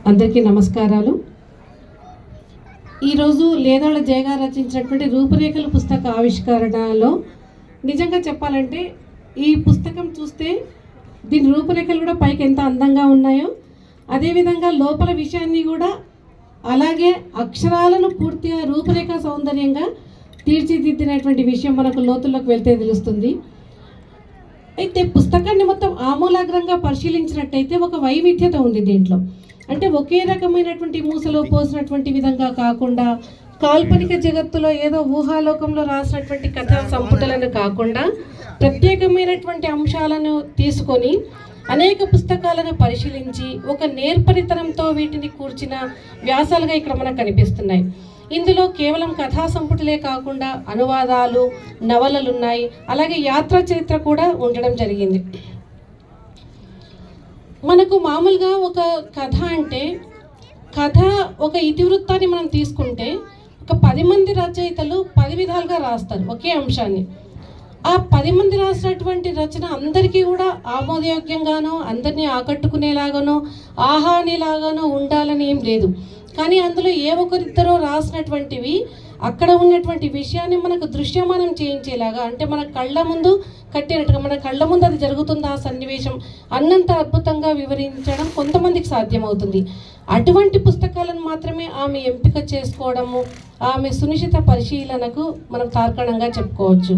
అందరికీ నమస్కారాలు. ఈరోజు లేదాళ్ళ జయ గారు రచించినటువంటి రూపురేఖల పుస్తక ఆవిష్కరణలో నిజంగా చెప్పాలంటే ఈ పుస్తకం చూస్తే దీని రూపురేఖలు కూడా పైకి ఎంత అందంగా ఉన్నాయో, అదేవిధంగా లోపల విషయాన్ని కూడా అలాగే అక్షరాలను పూర్తిగా రూపురేఖ సౌందర్యంగా తీర్చిదిద్దినటువంటి విషయం మనకు లోతుల్లోకి వెళ్తే తెలుస్తుంది. అయితే పుస్తకాన్ని మొత్తం ఆమూలాగ్రంగా పరిశీలించినట్టయితే ఒక వైవిధ్యత ఉంది దీంట్లో. అంటే ఒకే రకమైనటువంటి మూసలో పోసినటువంటి విధంగా కాకుండా, కాల్పనిక జగత్తులో ఏదో ఊహాలోకంలో రాసినటువంటి కథా సంపుటలను కాకుండా ప్రత్యేకమైనటువంటి అంశాలను తీసుకొని అనేక పుస్తకాలను పరిశీలించి ఒక నేర్పరితనంతో వీటిని కూర్చిన వ్యాసాలుగా ఇక్కడ మనకు కనిపిస్తున్నాయి. ఇందులో కేవలం కథా సంపుటలే కాకుండా అనువాదాలు, నవలలు ఉన్నాయి. అలాగే యాత్రా చరిత్ర కూడా ఉండడం జరిగింది. మనకు మామూలుగా ఒక కథ అంటే ఒక ఇతివృత్తాన్ని మనం తీసుకుంటే ఒక 10 మంది రచయితలు 10 విధాలుగా రాస్తారు ఒకే అంశాన్ని. ఆ 10 మంది రాసినటువంటి రచన అందరికీ కూడా ఆమోదయోగ్యంగానో, అందరినీ ఆకట్టుకునేలాగానో, ఆహానిలాగానో ఉండాలని ఏం లేదు. కానీ అందులో ఏ ఒక్కరిద్దరో రాసినటువంటివి అక్కడ ఉన్నటువంటి విషయాన్ని మనకు దృశ్యమానం చేయించేలాగా, అంటే మన కళ్ళ ముందు కట్టినట్టుగా, మన కళ్ళ ముందు అది జరుగుతుంది ఆ సన్నివేశం అన్నంత అద్భుతంగా వివరించడం కొంతమందికి సాధ్యమవుతుంది. అటువంటి పుస్తకాలను మాత్రమే ఆమె ఎంపిక చేసుకోవడము, ఆమె సునిశ్చిత పరిశీలనకు మనం తార్కాణంగా చెప్పుకోవచ్చు.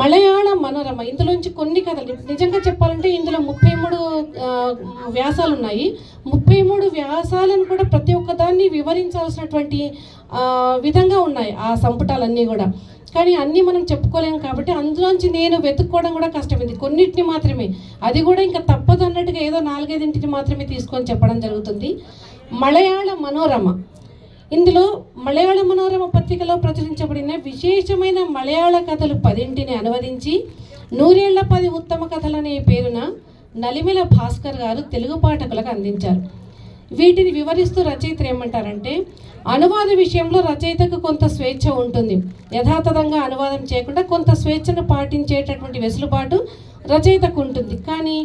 మలయాళ మనోరమ, ఇందులోంచి కొన్ని కథలు నిజంగా చెప్పాలంటే ఇందులో 33 వ్యాసాలు ఉన్నాయి. 33 వ్యాసాలను కూడా ప్రతి ఒక్కదాన్ని వివరించాల్సినటువంటి విధంగా ఉన్నాయి ఆ సంపుటాలన్నీ కూడా. కానీ అన్నీ మనం చెప్పుకోలేము కాబట్టి అందులోంచి నేను వెతుక్కోవడం కూడా కష్టమైంది. కొన్నిటిని మాత్రమే, అది కూడా ఇంకా తప్పదు అన్నట్టుగా ఏదో 4-5 మాత్రమే తీసుకొని చెప్పడం జరుగుతుంది. మలయాళ మనోరమ, ఇందులో మలయాళ మనోరమ పత్రికలో ప్రచురించబడిన విశేషమైన మలయాళ కథలు 10 అనువదించి 100 ఉత్తమ కథలనే పేరున నలిమెల భాస్కర్ గారు తెలుగు పాఠకులకు అందించారు. వీటిని వివరిస్తూ రచయిత ఏమంటారంటే, అనువాద విషయంలో రచయితకు కొంత స్వేచ్ఛ ఉంటుంది. యథాతథంగా అనువాదం చేయకుండా కొంత స్వేచ్ఛను పాటించేటటువంటి వెసులుబాటు రచయితకు ఉంటుంది. కానీ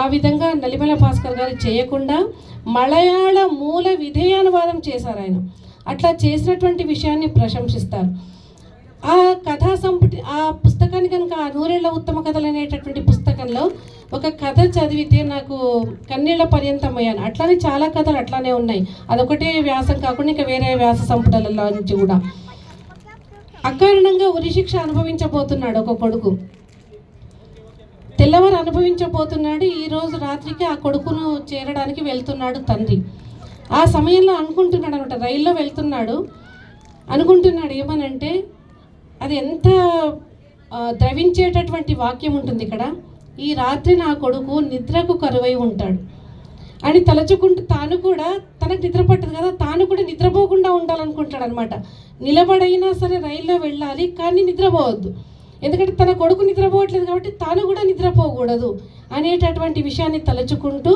ఆ విధంగా నలిమెల భాస్కర్ గారు చేయకుండా మలయాళ మూల విధేయానువాదం చేశారు ఆయన. అట్లా చేసినటువంటి విషయాన్ని ప్రశంసిస్తారు. ఆ కథా సంపుటి ఆ పుస్తకాన్ని కనుక, ఆ 100 ఉత్తమ కథలు అనేటటువంటి పుస్తకంలో ఒక కథ చదివితే నాకు కన్నీళ్ల పర్యంతమయ్యాను. అట్లానే చాలా కథలు అట్లానే ఉన్నాయి. అదొకటే వ్యాసం కాకుండా ఇంకా వేరే వ్యాస సంపుటలలో నుంచి కూడా. అకారణంగా ఉరిశిక్ష అనుభవించబోతున్నాడు ఒక కొడుకు. తెల్లవారు అనుభవించబోతున్నాడు. ఈరోజు రాత్రికి ఆ కొడుకును చేరడానికి వెళ్తున్నాడు తండ్రి. ఆ సమయంలో అనుకుంటున్నాడు అనమాట, రైల్లో వెళ్తున్నాడు, అనుకుంటున్నాడు ఏమనంటే, అది ఎంత ద్రవించేటటువంటి వాక్యం ఉంటుంది ఇక్కడ. ఈ రాత్రి నా కొడుకు నిద్రకు కరువై ఉంటాడు అని తలచుకుంటూ తాను కూడా, తనకు నిద్ర పట్టదు కదా, తాను కూడా నిద్రపోకుండా ఉండాలనుకుంటాడు అనమాట. నిలబడైనా సరే రైల్లో వెళ్ళాలి, కానీ నిద్రపోవద్దు. ఎందుకంటే తన కొడుకు నిద్రపోవట్లేదు కాబట్టి తాను కూడా నిద్రపోకూడదు అనేటటువంటి విషయాన్ని తలచుకుంటూ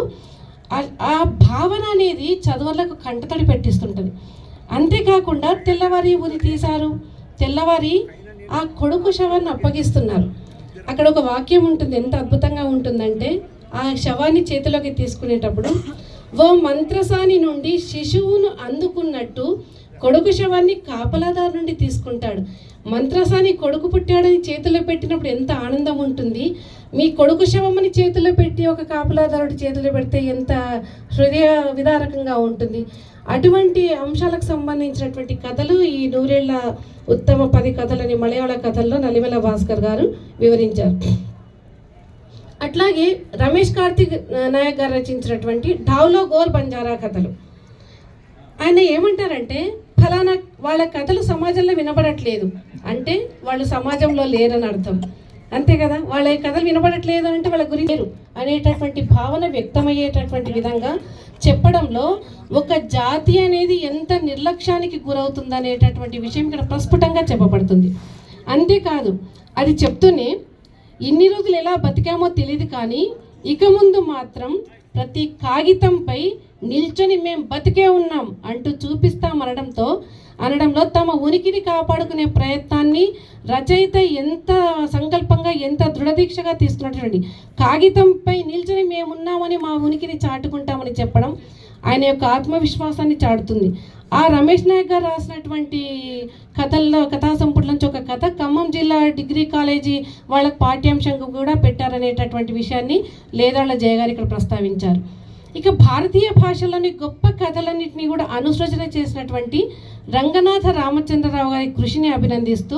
ఆ భావన అనేది చదువులకు కంటతడి పెట్టిస్తుంటుంది. అంతేకాకుండా తెల్లవారి ఉరి తీశారు, తెల్లవారి ఆ కొడుకు శవాన్ని అప్పగిస్తున్నారు. అక్కడ ఒక వాక్యం ఉంటుంది, ఎంత అద్భుతంగా ఉంటుందంటే, ఆ శవాన్ని చేతిలోకి తీసుకునేటప్పుడు ఓ మంత్రసాని నుండి శిశువును అందుకున్నట్టు కొడుకు శవాన్ని కాపలాదారు నుండి తీసుకుంటాడు. మంత్రసాని కొడుకు పుట్టాడని చేతిలో పెట్టినప్పుడు ఎంత ఆనందం ఉంటుంది, మీ కొడుకు శవమని చేతిలో పెట్టి ఒక కాపలాదారుడి చేతిలో పెడితే ఎంత హృదయ విదారకంగా ఉంటుంది. అటువంటి అంశాలకు సంబంధించినటువంటి కథలు ఈ 100 ఉత్తమ 10 కథలని మలయాళ కథల్లో నలిమెల భాస్కర్ గారు వివరించారు. అట్లాగే రమేష్ కార్తిక్ నాయక్ గారు రచించినటువంటి ఢావ్లో గోర్ బంజారా కథలు, ఆయన ఏమంటారంటే, ఫలానా వాళ్ళ కథలు సమాజంలో వినబడట్లేదు అంటే వాళ్ళు సమాజంలో లేరని అర్థం. అంతే కదా, వాళ్ళ కథలు వినబడట్లేదు అంటే వాళ్ళ గురించి లేరు అనేటటువంటి భావన వ్యక్తమయ్యేటటువంటి విధంగా చెప్పడంలో ఒక జాతి అనేది ఎంత నిర్లక్ష్యానికి గురవుతుంది అనేటటువంటి విషయం ఇక్కడ ప్రస్ఫుటంగా చెప్పబడుతుంది. అంతేకాదు, అది చెప్తూనే ఇన్ని రోజులు ఎలా బతికామో తెలియదు, కానీ ఇక ముందు మాత్రం ప్రతి కాగితంపై నిల్చొని మేము బతికే ఉన్నాం అంటూ అనడంలో తమ ఉనికిని కాపాడుకునే ప్రయత్నాన్ని రచయిత ఎంత సంకల్పంగా, ఎంత దృఢదీక్షగా తీసుకున్నటువంటి, కాగితంపై నిల్చొని మేమున్నామని మా ఉనికిని చాటుకుంటామని చెప్పడం, ఆయన యొక్క ఆత్మవిశ్వాసాన్ని చాటుతుంది. ఆ రమేష్ నాయక్ గారు రాసినటువంటి కథా సంపుటి నుంచి ఒక కథ ఖమ్మం జిల్లా డిగ్రీ కాలేజీ వాళ్ళకి పాఠ్యాంశంగా కూడా పెట్టారనేటటువంటి విషయాన్ని లేదాళ్ల జయ గారు ఇక్కడ ప్రస్తావించారు. ఇక భారతీయ భాషలోని గొప్ప కథలన్నింటినీ కూడా అనుసృజన చేసినటువంటి రంగనాథ రామచంద్రరావు గారి కృషిని అభినందిస్తూ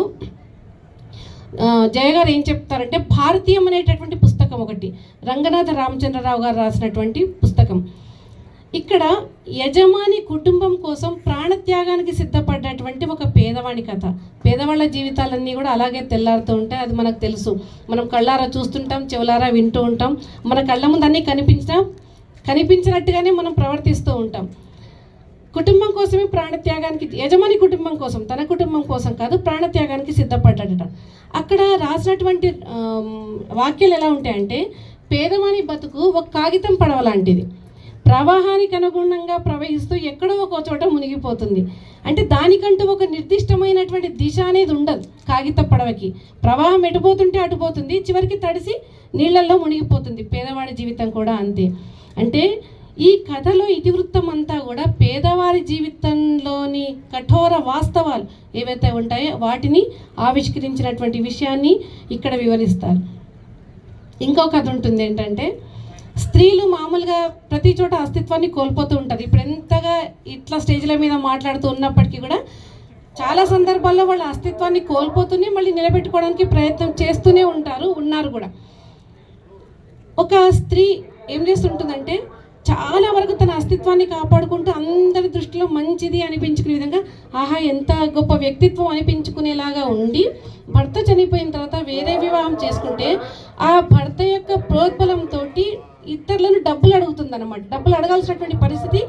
జయ గారు ఏం చెప్తారంటే, భారతీయం అనేటటువంటి పుస్తకం ఒకటి రంగనాథ రామచంద్రరావు గారు రాసినటువంటి పుస్తకం. ఇక్కడ యజమాని కుటుంబం కోసం ప్రాణత్యాగానికి సిద్ధపడ్డటువంటి ఒక పేదవాడి కథ. పేదవాళ్ళ జీవితాలన్నీ కూడా అలాగే తెల్లారుతూ ఉంటాయి, అది మనకు తెలుసు. మనం కళ్ళారా చూస్తుంటాం, చెవులారా వింటూ ఉంటాం. మన కళ్ళ ముందు అన్నీ కనిపించినట్టుగానే మనం ప్రవర్తిస్తూ ఉంటాం. కుటుంబం కోసమే ప్రాణత్యాగానికి, యజమాని కుటుంబం కోసం, తన కుటుంబం కోసం కాదు, ప్రాణత్యాగానికి సిద్ధపడ్డాడట. అక్కడ రాసినటువంటి వాక్యాలు ఎలా ఉంటాయంటే, పేదవాని బతుకు ఒక కాగితం పడవ లాంటిది, ప్రవాహానికి అనుగుణంగా ప్రవహిస్తూ ఎక్కడో ఒక చోట మునిగిపోతుంది. అంటే దానికంటూ ఒక నిర్దిష్టమైనటువంటి దిశ అనేది ఉండదు. కాగిత పడవకి ప్రవాహం ఎటుపోతుంటే అటుపోతుంది, చివరికి తడిసి నీళ్ళల్లో మునిగిపోతుంది. పేదవాడి జీవితం కూడా అంతే. అంటే ఈ కథలో ఇతివృత్తం అంతా కూడా పేదవారి జీవితంలోని కఠోర వాస్తవాలు ఏవైతే ఉంటాయో వాటిని ఆవిష్కరించినటువంటి విషయాన్ని ఇక్కడ వివరిస్తారు. ఇంకో కథ ఉంటుంది ఏంటంటే, స్త్రీలు మామూలుగా ప్రతి చోట అస్తిత్వాన్ని కోల్పోతూ ఉంటారు. ఇప్పుడు ఎంతగా ఇట్లా స్టేజ్ల మీద మాట్లాడుతూ ఉన్నప్పటికీ కూడా చాలా సందర్భాల్లో వాళ్ళ అస్తిత్వాన్ని కోల్పోతూనే మళ్ళీ నిలబెట్టుకోవడానికి ప్రయత్నం చేస్తూనే ఉన్నారు కూడా. ఒక స్త్రీ ఏం చేస్తుంటుందంటే, చాలా వరకు తన అస్తిత్వాన్ని కాపాడుకుంటూ అందరి దృష్టిలో మంచిది అనిపించుకునే విధంగా, ఆహా ఎంత గొప్ప వ్యక్తిత్వం అనిపించుకునేలాగా ఉండి, భర్త చనిపోయిన తర్వాత వేరే వివాహం చేసుకుంటే ఆ భర్త యొక్క ప్రోద్బలంతో ఇతరులను డబ్బులు అడుగుతుంది అనమాట. డబ్బులు అడగాల్సినటువంటి పరిస్థితి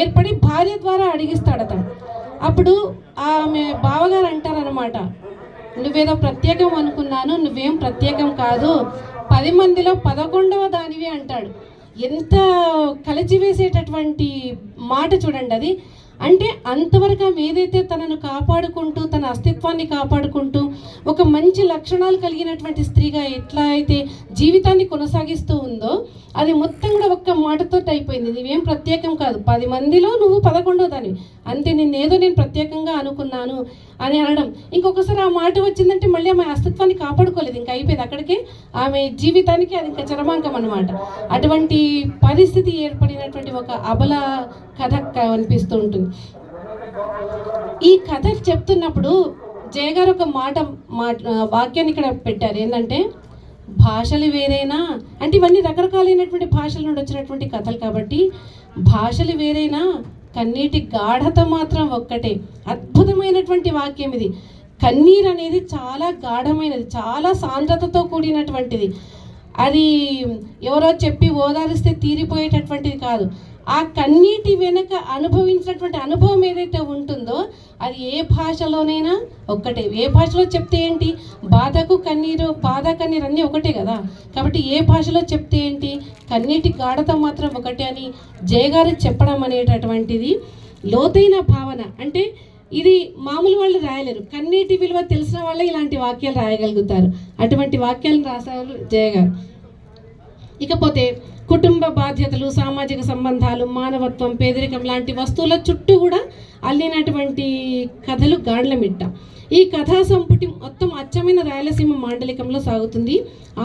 ఏర్పడి భార్య ద్వారా అడిగిస్తాడు అతను. అప్పుడు ఆమె బావగారు అంటారనమాట, నువ్వేదో ప్రత్యేకం అనుకున్నాను, నువ్వేం ప్రత్యేకం కాదు, 10 మందిలో 11వ దానివి అంటాడు. ఎంత కలిచివేసేటటువంటి మాట చూడండి అది. అంటే అంతవరకు ఆమె ఏదైతే తనను కాపాడుకుంటూ, తన అస్తిత్వాన్ని కాపాడుకుంటూ ఒక మంచి లక్షణాలు కలిగినటువంటి స్త్రీగా ఎట్లా అయితే జీవితాన్ని కొనసాగిస్తూ ఉందో, అది మొత్తం కూడా ఒక్క మాటతో అయిపోయింది. నువ్వేం ప్రత్యేకం కాదు, 10 మందిలో నువ్వు 11వ దానివి అంతే, నేను ప్రత్యేకంగా అనుకున్నాను అని అనడం. ఇంకొకసారి ఆ మాట వచ్చిందంటే మళ్ళీ ఆమె అస్తిత్వాన్ని కాపాడుకోలేదు, ఇంకా అయిపోయింది అక్కడికే. ఆమె జీవితానికి అది ఇంకా చరమాంకం అనమాట. అటువంటి పరిస్థితి ఏర్పడినటువంటి ఒక అబల కథ అనిపిస్తూ ఉంటుంది. ఈ కథ చెప్తున్నప్పుడు జయ గారు ఒక వాక్యాన్ని ఇక్కడ పెట్టారు. ఏంటంటే, భాషలు వేరేనా అంటే, ఇవన్నీ రకరకాలైనటువంటి భాషల నుండి వచ్చినటువంటి కథలు కాబట్టి భాషలు వేరేనా, కన్నీటి గాఢత మాత్రం ఒక్కటే. అద్భుతమైనటువంటి వాక్యం ఇది. కన్నీరు అనేది చాలా గాఢమైనది, చాలా సాంద్రతతో కూడినటువంటిది. అది ఎవరో చెప్పి ఓదారిస్తే తీరిపోయేటటువంటిది కాదు. ఆ కన్నీటి వెనుక అనుభవించినటువంటి అనుభవం ఏదైతే ఉంటుందో అది ఏ భాషలోనైనా ఒక్కటే. ఏ భాషలో చెప్తే ఏంటి, బాధ కన్నీరు అన్నీ ఒకటే కదా. కాబట్టి ఏ భాషలో చెప్తే ఏంటి, కన్నీటి గాఢత మాత్రం ఒకటే అని జయగారు చెప్పడం అనేటటువంటిది లోతైన భావన. అంటే ఇది మామూలు వాళ్ళు రాయలేరు, కన్నీటి విలువ తెలిసిన వాళ్ళే ఇలాంటి వాక్యాలు రాయగలుగుతారు. అటువంటి వాక్యాలను రాశారు జయగారు. ఇకపోతే కుటుంబ బాధ్యతలు, సామాజిక సంబంధాలు, మానవత్వం, పేదరికం లాంటి వస్తువుల చుట్టూ కూడా అల్లినటువంటి కథలు గాండ్లమిట్ట. ఈ కథా సంపుటి మొత్తం అచ్చమైన రాయలసీమ మాండలికంలో సాగుతుంది.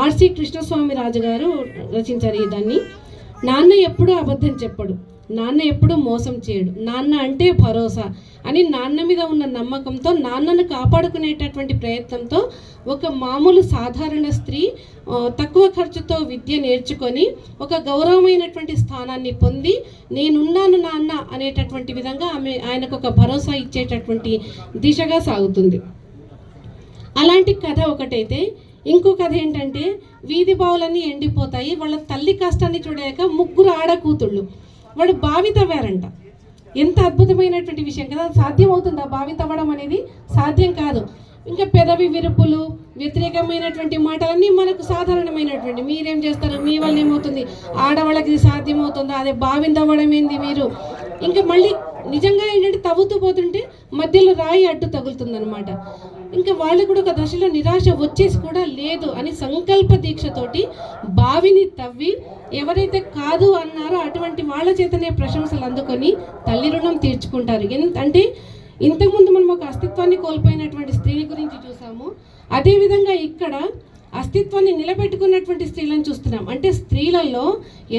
ఆర్సి కృష్ణస్వామి రాజు గారు రచించారు ఈ దాన్ని. నాన్న ఎప్పుడూ అబద్ధం చెప్పడు, నాన్న ఎప్పుడూ మోసం చేయడు, నాన్న అంటే భరోసా అని నాన్న మీద ఉన్న నమ్మకంతో, నాన్నను కాపాడుకునేటటువంటి ప్రయత్నంతో ఒక మామూలు సాధారణ స్త్రీ తక్కువ ఖర్చుతో విద్య నేర్చుకొని ఒక గౌరవమైనటువంటి స్థానాన్ని పొంది, నేనున్నాను నాన్న అనేటటువంటి విధంగా ఆయనకు ఒక భరోసా ఇచ్చేటటువంటి దిశగా సాగుతుంది. అలాంటి కథ ఒకటైతే, ఇంకో కథ ఏంటంటే, వీధి బావులన్నీ ఎండిపోతాయి, వాళ్ళ తల్లి కష్టాన్ని చూడలేక 3 ఆడ కూతుళ్ళు వాడు బావి తవ్వారంట. ఎంత అద్భుతమైనటువంటి విషయం కదా. సాధ్యం అవుతుందా బావి తవ్వడం అనేది? సాధ్యం కాదు. ఇంకా పెదవి విరుపులు, వ్యతిరేకమైనటువంటి మాటలన్నీ మనకు సాధారణమైనటువంటి, మీరేం చేస్తారు, మీ వల్ల ఏమవుతుంది, ఆడవాళ్ళకి ఇది సాధ్యమవుతుందా, అదే బావిని తవ్వడం ఏంది మీరు. ఇంకా మళ్ళీ నిజంగా ఏంటంటే తవ్వుతూ పోతుంటే మధ్యలో రాయి అడ్డు తగులుతుందనమాట. ఇంకా వాళ్ళు కూడా ఒక దశలో నిరాశ వచ్చేసి కూడా లేదు అని సంకల్ప దీక్షతోటి బావిని తవ్వి ఎవరైతే కాదు అన్నారో అటువంటి వాళ్ళ చేతనే ప్రశంసలు అందుకొని తల్లి రుణం తీర్చుకుంటారు. అంటే ఇంతకుముందు మనం ఒక అస్తిత్వాన్ని కోల్పోయినటువంటి స్త్రీని గురించి చూసాము, అదేవిధంగా ఇక్కడ అస్తిత్వాన్ని నిలబెట్టుకున్నటువంటి స్త్రీలను చూస్తున్నాం. అంటే స్త్రీలలో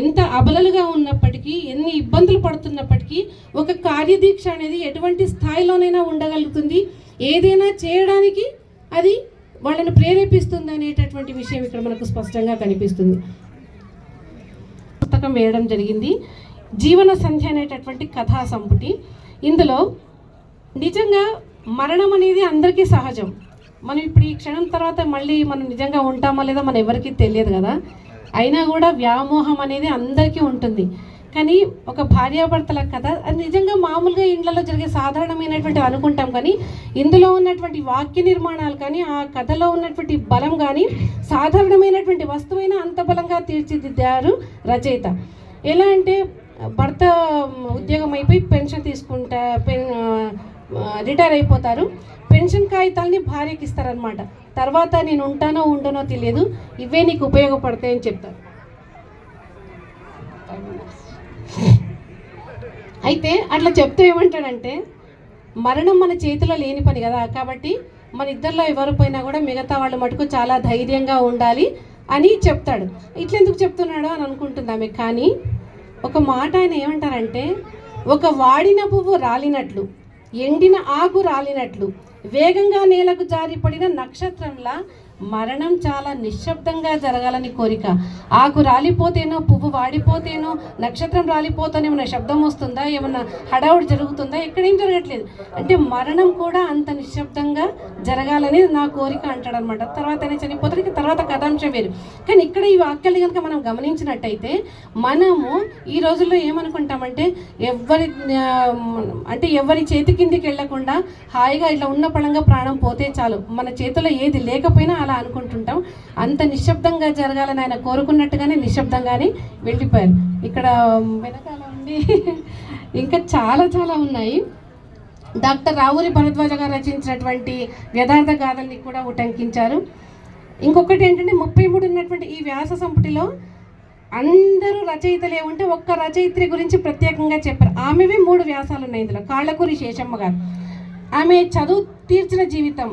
ఎంత అబలలుగా ఉన్నప్పటికీ, ఎన్ని ఇబ్బందులు పడుతున్నప్పటికీ ఒక కార్యదీక్ష అనేది ఎటువంటి స్థాయిలోనైనా ఉండగలుగుతుంది, ఏదైనా చేయడానికి అది వాళ్ళని ప్రేరేపిస్తుంది అనేటటువంటి విషయం ఇక్కడ మనకు స్పష్టంగా కనిపిస్తుంది. పుస్తకం వేయడం జరిగింది, జీవన సంధ్య అనేటటువంటి కథా సంపుటి. ఇందులో నిజంగా మరణం అనేది అందరికీ సహజం. మనం ఇప్పుడు ఈ క్షణం తర్వాత మళ్ళీ మనం నిజంగా ఉంటామా లేదా మన ఎవరికీ తెలియదు కదా. అయినా కూడా వ్యామోహం అనేది అందరికీ ఉంటుంది. కానీ ఒక భార్యాభర్తల కథ అది నిజంగా మామూలుగా ఇండ్లలో జరిగే సాధారణమైనటువంటి అనుకుంటాం, కానీ ఇందులో ఉన్నటువంటి వాక్య నిర్మాణాలు కానీ ఆ కథలో ఉన్నటువంటి బలం కానీ సాధారణమైనటువంటి వస్తువైనా అంత బలంగా తీర్చిదిద్దారు రచయిత. ఎలా అంటే భర్త ఉద్యోగం అయిపోయి పెన్షన్ తీసుకుంటా రిటైర్ అయిపోతారు, పెన్షన్ కాగితాలని భార్యకి ఇస్తారనమాట. తర్వాత నేను ఉంటానో ఉండనో తెలియదు, ఇవే నీకు ఉపయోగపడతాయని చెప్తారు. అయితే అట్లా చెప్తూ ఏమంటాడంటే, మరణం మన చేతిలో లేని పని కదా, కాబట్టి మన ఇద్దరిలో ఎవరు పోయినా కూడా మిగతా వాళ్ళ మటుకు చాలా ధైర్యంగా ఉండాలి అని చెప్తాడు. ఇట్లెందుకు చెప్తున్నాడో అని అనుకుంటుందామె. కానీ ఒక మాట ఆయన ఏమంటారంటే, ఒక వాడిన పువ్వు రాలినట్లు, ఎండిన ఆకు రాలినట్లు, వేగంగా నేలకు జారిపడిన నక్షత్రంలా మరణం చాలా నిశ్శబ్దంగా జరగాలని కోరిక. ఆకు రాలిపోతేనో, పువ్వు వాడిపోతేనో, నక్షత్రం రాలిపోతేనో ఏమైనా శబ్దం వస్తుందా, ఏమన్నా హడావుడి జరుగుతుందా? ఎక్కడేం జరగట్లేదు. అంటే మరణం కూడా అంత నిశ్శబ్దంగా జరగాలని నా కోరిక అంటాడనమాట. తర్వాత ఆయన చనిపోతాడు, తర్వాత కథాంశం వేరు. కానీ ఇక్కడ ఈ వాక్యాలు కనుక మనం గమనించినట్టయితే మనము ఈ రోజుల్లో ఏమనుకుంటామంటే, ఎవరి చేతి కిందికి వెళ్లకుండా హాయిగా ఇట్లా ఉన్న పళంగా ప్రాణం పోతే చాలు, మన చేతిలో ఏది లేకపోయినా అలా అనుకుంటుంటాం. అంత నిశ్శబ్దంగా జరగాలని ఆయన కోరుకున్నట్టుగానే నిశ్శబ్దంగానే వెళ్ళిపోయారు. ఇక్కడ వెనకాల ఉంది ఇంకా చాలా చాలా ఉన్నాయి. డాక్టర్ రావూరి భరద్వాజ గారు రచించినటువంటి యథార్థ గాథల్ని కూడా ఉటంకించారు. ఇంకొకటి ఏంటంటే 33 ఉన్నటువంటి ఈ వ్యాస సంపుటిలో అందరూ రచయితలు ఏమంటే ఒక్క రచయిత్రి గురించి ప్రత్యేకంగా చెప్పారు. ఆమెవి 3 వ్యాసాలు ఉన్నాయి ఇందులో. కాళ్ళకూరి శేషమ్మ గారు, ఆమె చదువు తీర్చిన జీవితం,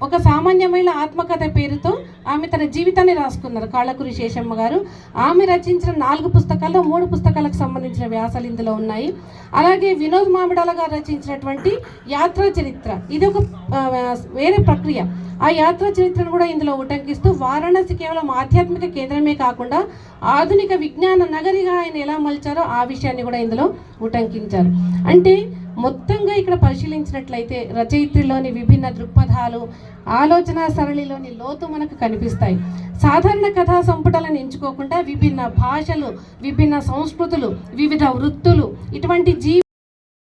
ఒక సామాన్యమైన ఆత్మకథ పేరుతో ఆమె తన జీవితాన్ని రాసుకున్నారు కాళ్ళకూరి శేషమ్మ గారు. ఆమె రచించిన 4 పుస్తకాల్లో 3 పుస్తకాలకు సంబంధించిన వ్యాసాలు ఇందులో ఉన్నాయి. అలాగే వినోద్ మామిడాల గారు రచించినటువంటి యాత్రా చరిత్ర, ఇది ఒక వేరే ప్రక్రియ. ఆ యాత్రా చరిత్రను కూడా ఇందులో ఉటంకిస్తూ వారణాసి కేవలం ఆధ్యాత్మిక కేంద్రమే కాకుండా ఆధునిక విజ్ఞాన నగరిగా ఆయన ఎలా మలిచారో ఆ విషయాన్ని కూడా ఇందులో ఉటంకించారు. అంటే మొత్తంగా ఇక్కడ పరిశీలించినట్లయితే రచయిత్రిలోని విభిన్న దృక్పథాలు, ఆలోచన సరళిలోని లోతు మనకు కనిపిస్తాయి. సాధారణ కథా సంపుటాలను ఎంచుకోకుండా విభిన్న భాషలు, విభిన్న సంస్కృతులు, వివిధ వృత్తులు, ఇటువంటి